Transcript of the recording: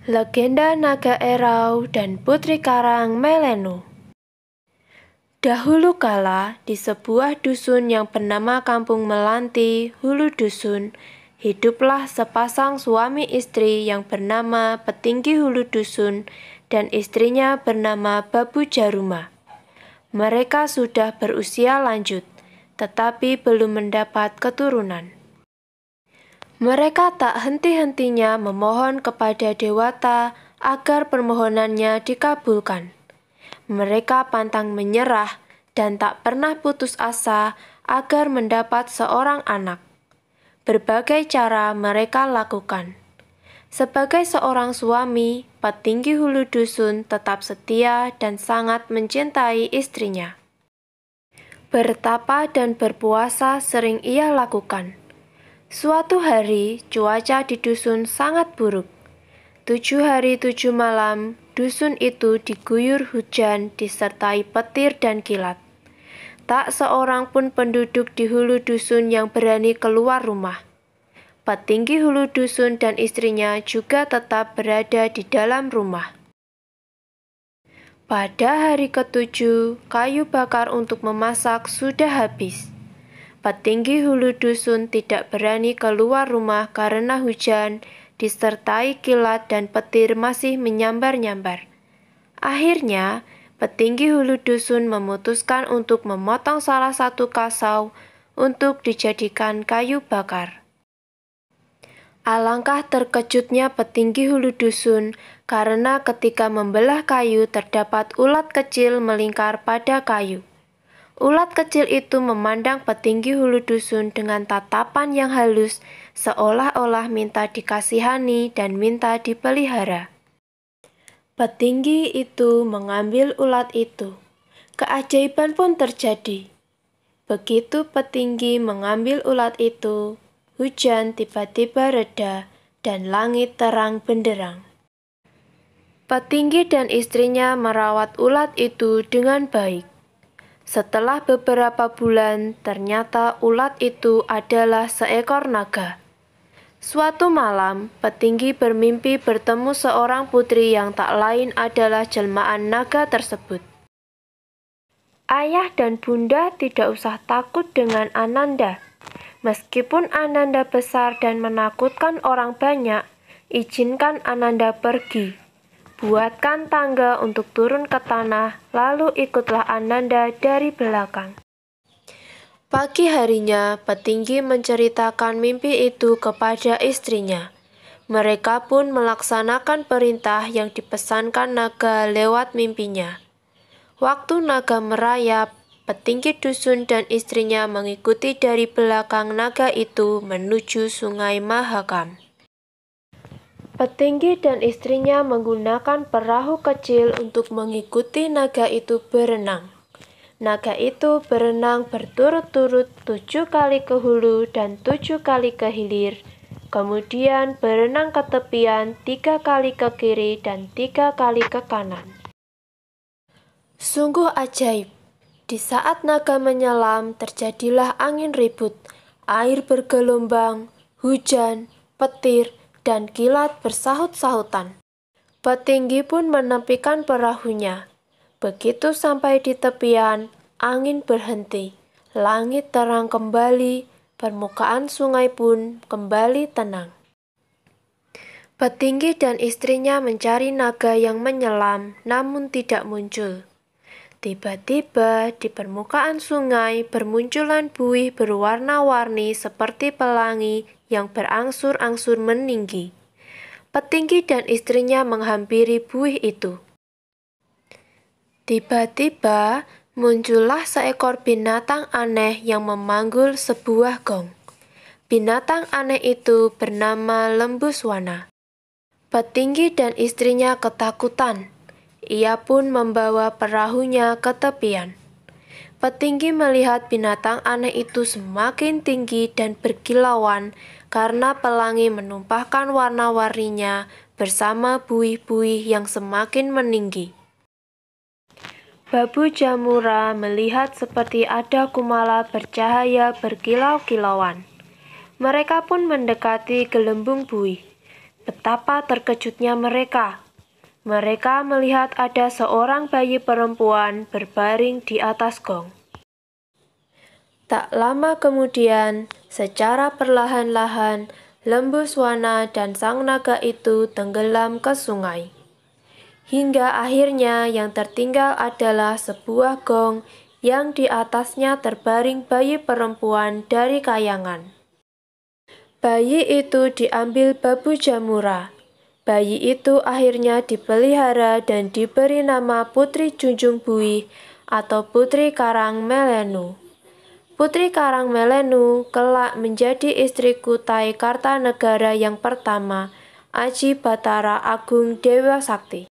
Legenda Naga Erau dan Putri Karang Melenu. Dahulu kala, di sebuah dusun yang bernama Kampung Melanti, Hulu Dusun, hiduplah sepasang suami istri yang bernama Petinggi Hulu Dusun dan istrinya bernama Babu Jaruma. Mereka sudah berusia lanjut, tetapi belum mendapat keturunan. Mereka tak henti-hentinya memohon kepada Dewata agar permohonannya dikabulkan. Mereka pantang menyerah dan tak pernah putus asa agar mendapat seorang anak. Berbagai cara mereka lakukan. Sebagai seorang suami, Petinggi Hulu Dusun tetap setia dan sangat mencintai istrinya. Bertapa dan berpuasa sering ia lakukan. Suatu hari, cuaca di dusun sangat buruk. 7 hari 7 malam, dusun itu diguyur hujan disertai petir dan kilat. Tak seorang pun penduduk di hulu dusun yang berani keluar rumah. Petinggi hulu dusun dan istrinya juga tetap berada di dalam rumah. Pada hari ke-7, kayu bakar untuk memasak sudah habis. Petinggi hulu dusun tidak berani keluar rumah karena hujan, disertai kilat dan petir masih menyambar-nyambar. Akhirnya, petinggi hulu dusun memutuskan untuk memotong salah satu kasau untuk dijadikan kayu bakar. Alangkah terkejutnya petinggi hulu dusun karena ketika membelah kayu terdapat ulat kecil melingkar pada kayu. Ulat kecil itu memandang petinggi hulu dusun dengan tatapan yang halus, seolah-olah minta dikasihani dan minta dipelihara. Petinggi itu mengambil ulat itu. Keajaiban pun terjadi. Begitu petinggi mengambil ulat itu, hujan tiba-tiba reda dan langit terang benderang. Petinggi dan istrinya merawat ulat itu dengan baik. Setelah beberapa bulan, ternyata ulat itu adalah seekor naga. Suatu malam, petinggi bermimpi bertemu seorang putri yang tak lain adalah jelmaan naga tersebut. Ayah dan bunda tidak usah takut dengan Ananda. Meskipun Ananda besar dan menakutkan orang banyak, izinkan Ananda pergi. Buatkan tangga untuk turun ke tanah, lalu ikutlah Ananda dari belakang. Pagi harinya, petinggi menceritakan mimpi itu kepada istrinya. Mereka pun melaksanakan perintah yang dipesankan naga lewat mimpinya. Waktu naga merayap, petinggi dusun dan istrinya mengikuti dari belakang naga itu menuju Sungai Mahakam. Petinggi dan istrinya menggunakan perahu kecil untuk mengikuti naga itu berenang. Naga itu berenang berturut-turut 7 kali ke hulu dan 7 kali ke hilir. Kemudian berenang ke tepian 3 kali ke kiri dan 3 kali ke kanan. Sungguh ajaib. Di saat naga menyelam, terjadilah angin ribut, air bergelombang, hujan, petir, dan kilat bersahut-sahutan. Petinggi pun menepikan perahunya. Begitu sampai di tepian, angin berhenti, langit terang kembali, permukaan sungai pun kembali tenang. Petinggi dan istrinya mencari naga yang menyelam, namun tidak muncul. Tiba-tiba di permukaan sungai bermunculan buih berwarna-warni seperti pelangi yang berangsur-angsur meninggi. Petinggi dan istrinya menghampiri buih itu. Tiba-tiba muncullah seekor binatang aneh yang memanggul sebuah gong. Binatang aneh itu bernama Lembuswana. Petinggi dan istrinya ketakutan. Ia pun membawa perahunya ke tepian. Petinggi melihat binatang aneh itu semakin tinggi dan berkilauan karena pelangi menumpahkan warna-warninya bersama buih-buih yang semakin meninggi. Babu Jamura melihat seperti ada kumala bercahaya berkilau-kilauan. Mereka pun mendekati gelembung buih. Betapa terkejutnya mereka. Mereka melihat ada seorang bayi perempuan berbaring di atas gong. Tak lama kemudian, secara perlahan-lahan, Lembu Swana dan sang naga itu tenggelam ke sungai. Hingga akhirnya yang tertinggal adalah sebuah gong yang di atasnya terbaring bayi perempuan dari kayangan. Bayi itu diambil Babu Jamura. Bayi itu akhirnya dipelihara dan diberi nama Putri Junjung Buih atau Putri Karang Melenu. Putri Karang Melenu kelak menjadi istri Kutai Kartanegara yang pertama, Aji Batara Agung Dewa Sakti.